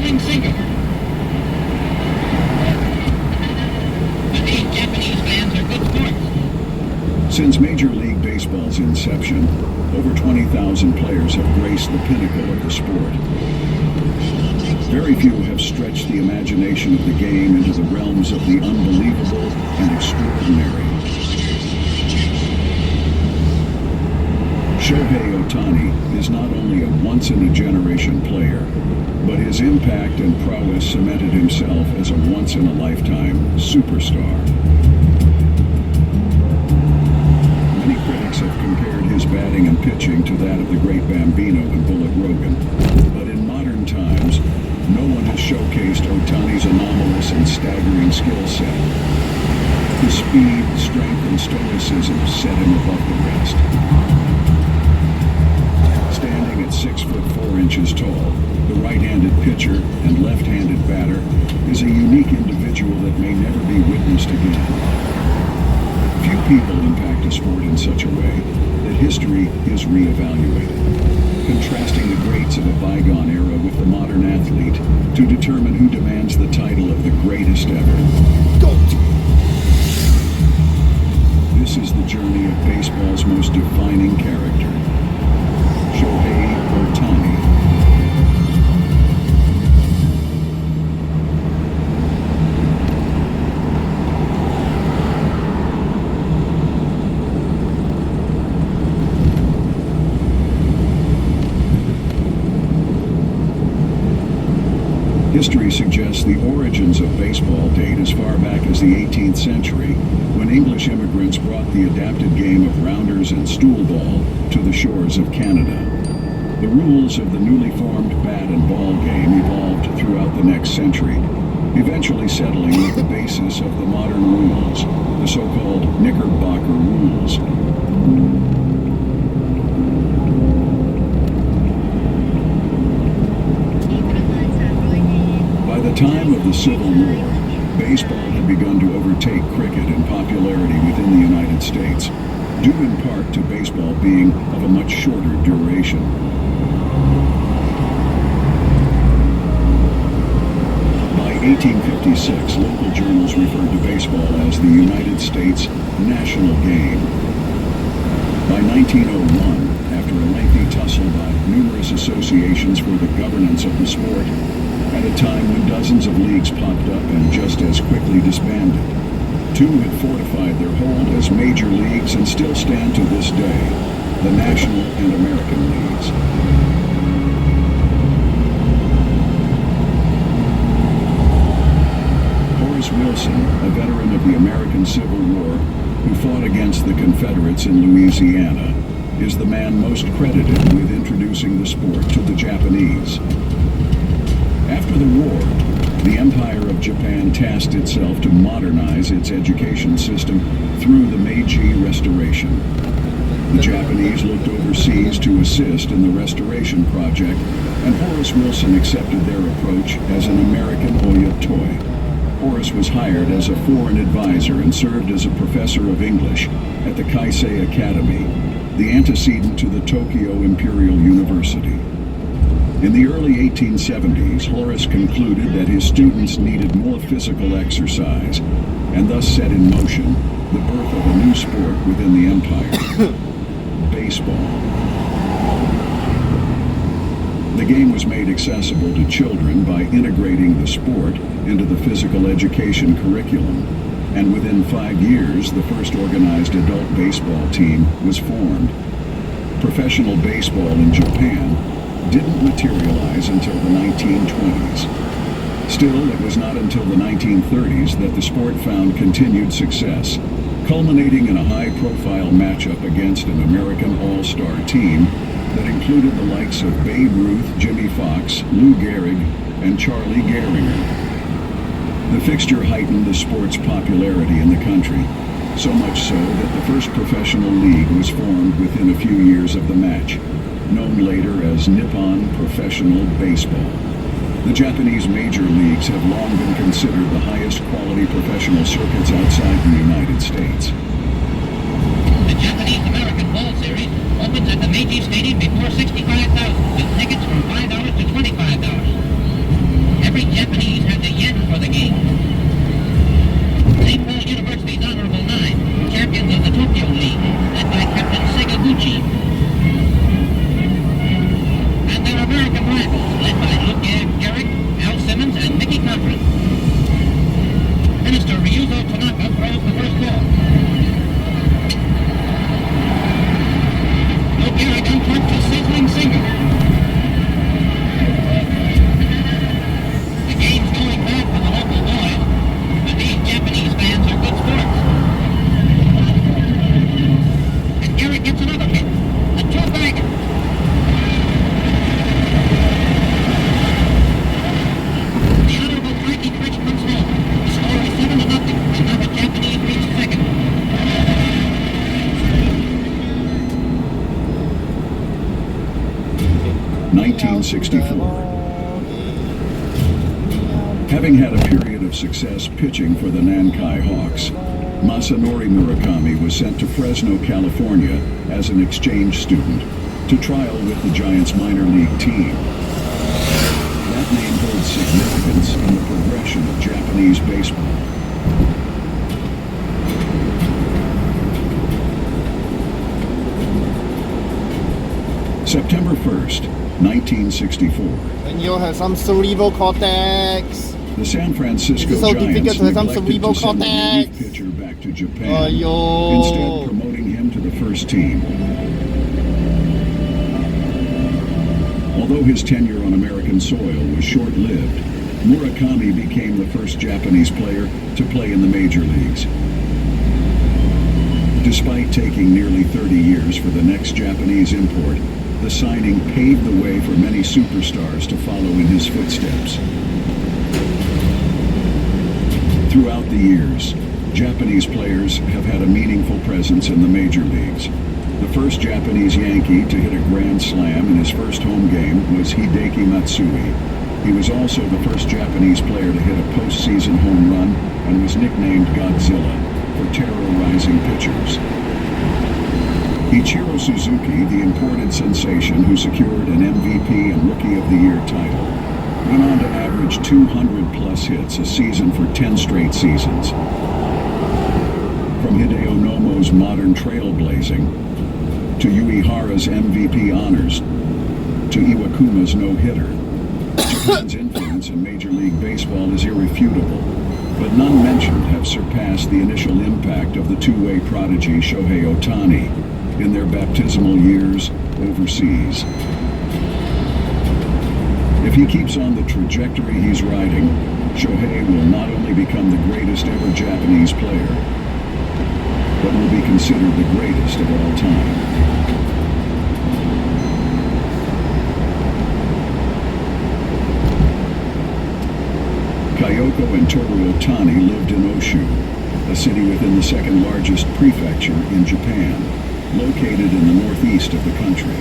swing single. But these Japanese fans are good sports. Since Major League Baseball's inception, over 20,000 players have graced the pinnacle of the sport. Very few have stretched the imagination of the game into the realms of the unbelievable and extraordinary. Shohei Ohtani is not only a once-in-a-generation player, but his impact and prowess cemented himself as a once-in-a-lifetime superstar. Many critics have compared his batting and pitching to that of the great Bambino and Bullet Rogan, but in modern times, no one has showcased Ohtani's anomalous and staggering skill set. His speed, strength, and stoicism set him above the rest. Standing at 6'4" tall, the right-handed pitcher and left-handed batter is a unique individual that may never be witnessed again. Few people impact a sport in such a way that history is reevaluated, contrasting the greats of a bygone era with the modern athlete to determine who demands the title of the greatest ever. This is the journey of baseball's most defining character, Shohei Ohtani. History suggests the origins of baseball date as far back as the 18th century, when English immigrants brought the adapted game of rounders and stool ball to the shores of Canada. The rules of the newly formed bat and ball game evolved throughout the next century, eventually settling with the basis of the modern rules, the so-called Knickerbocker rules. By the time of the Civil War, baseball had begun to overtake cricket in popularity within the United States, due in part to baseball being of a much shorter duration. By 1856, local journals referred to baseball as the United States national game. By 1901, after a lengthy tussle by numerous associations for the governance of the sport, at a time when dozens of leagues popped up and just as quickly disbanded, two had fortified their hold as major leagues and still stand to this day, the National and American Leagues. Horace Wilson, a veteran of the American Civil War who fought against the Confederates in Louisiana, is the man most credited with introducing the sport to the Japanese. After the war, the Empire of Japan tasked itself to modernize its education system through the Meiji Restoration. The Japanese looked overseas to assist in the restoration project, and Horace Wilson accepted their approach as an American Oyatoi. Horace was hired as a foreign advisor and served as a professor of English at the Keisei Academy, the antecedent to the Tokyo Imperial University. In the early 1870s, Horace concluded that his students needed more physical exercise, and thus set in motion the birth of a new sport within the empire, baseball. The game was made accessible to children by integrating the sport into the physical education curriculum, and within 5 years, the first organized adult baseball team was formed. Professional baseball in Japan didn't materialize until the 1920s. Still, it was not until the 1930s that the sport found continued success, culminating in a high-profile matchup against an American all-star team that included the likes of Babe Ruth, Jimmy Fox, Lou Gehrig, and Charlie Gehringer. The fixture heightened the sport's popularity in the country, so much so that the first professional league was formed within a few years of the match, known later as Nippon Professional Baseball. The Japanese major leagues have long been considered the highest quality professional circuits outside the United States. The Japanese-American Ball Series opens at the Meiji Stadium before 65,000, with tickets from $5 to $25. 1964. Having had a period of success pitching for the Nankai Hawks, Masanori Murakami was sent to Fresno, California as an exchange student to trial with the Giants minor league team. That name holds significance in the progression of Japanese baseball. September 1st, 1964. And you have some cerebral cortex. The San Francisco It's so Giants difficult to have some neglected to cerebral send a relief cortex. pitcher back to Japan, Ayo. instead promoting him to the first team. Although his tenure on American soil was short-lived, Murakami became the first Japanese player to play in the major leagues. Despite taking nearly 30 years for the next Japanese import, the signing paved the way for many superstars to follow in his footsteps. Throughout the years, Japanese players have had a meaningful presence in the major leagues. The first Japanese Yankee to hit a grand slam in his first home game was Hideki Matsui. He was also the first Japanese player to hit a postseason home run and was nicknamed Godzilla for terrorizing pitchers. Ichiro Suzuki, the imported sensation who secured an MVP and Rookie of the Year title, went on to average 200-plus hits a season for 10 straight seasons. From Hideo Nomo's modern trailblazing, to Uehara's MVP honors, to Iwakuma's no-hitter, Japan's influence in Major League Baseball is irrefutable, but none mentioned have surpassed the initial impact of the two-way prodigy Shohei Ohtani in their baptismal years overseas. If he keeps on the trajectory he's riding, Shohei will not only become the greatest ever Japanese player, but will be considered the greatest of all time. Kyoko and Toru Ohtani lived in Oshu, a city within the second largest prefecture in Japan, located in the northeast of the country.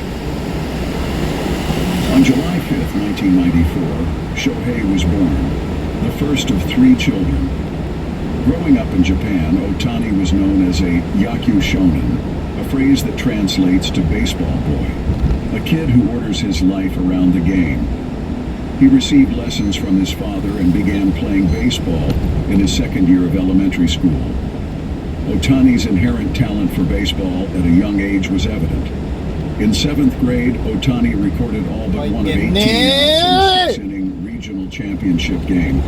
On July 5th, 1994, Shohei was born, the first of 3 children. Growing up in Japan, Ohtani was known as a Yaku Shonen, a phrase that translates to baseball boy, a kid who orders his life around the game. He received lessons from his father and began playing baseball in his second year of elementary school. Ohtani's inherent talent for baseball at a young age was evident. In 7th grade, Ohtani recorded all but one of 18 outs in a 6-inning regional championship game.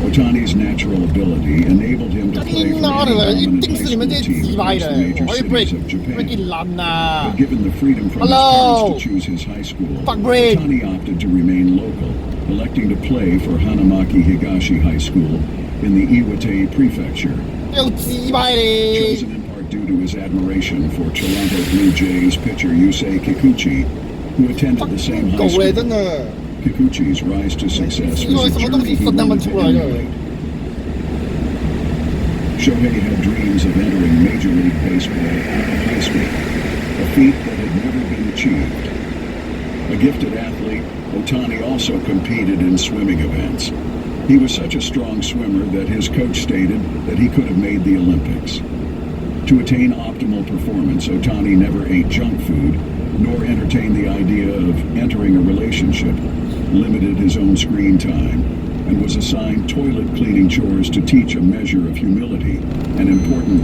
Ohtani's natural ability enabled him to play for any dominant high school team across the major cities of Japan. But given the freedom from his parents to choose his high school, Ohtani opted to remain local, electing to play for Hanamaki Higashi High School in the Iwate Prefecture. Chosen in part due to his admiration for Toronto Blue Jays pitcher Yusei Kikuchi, who attended the same high school. Kikuchi's rise to success was a journey he wanted to emulate. Shohei had dreams of entering Major League Baseball out of high school, a feat that had never been achieved. A gifted athlete, Ohtani also competed in swimming events. He was such a strong swimmer that his coach stated that he could have made the Olympics. To attain optimal performance, Ohtani never ate junk food, nor entertained the idea of entering a relationship, limited his own screen time, and was assigned toilet cleaning chores to teach a measure of humility, an important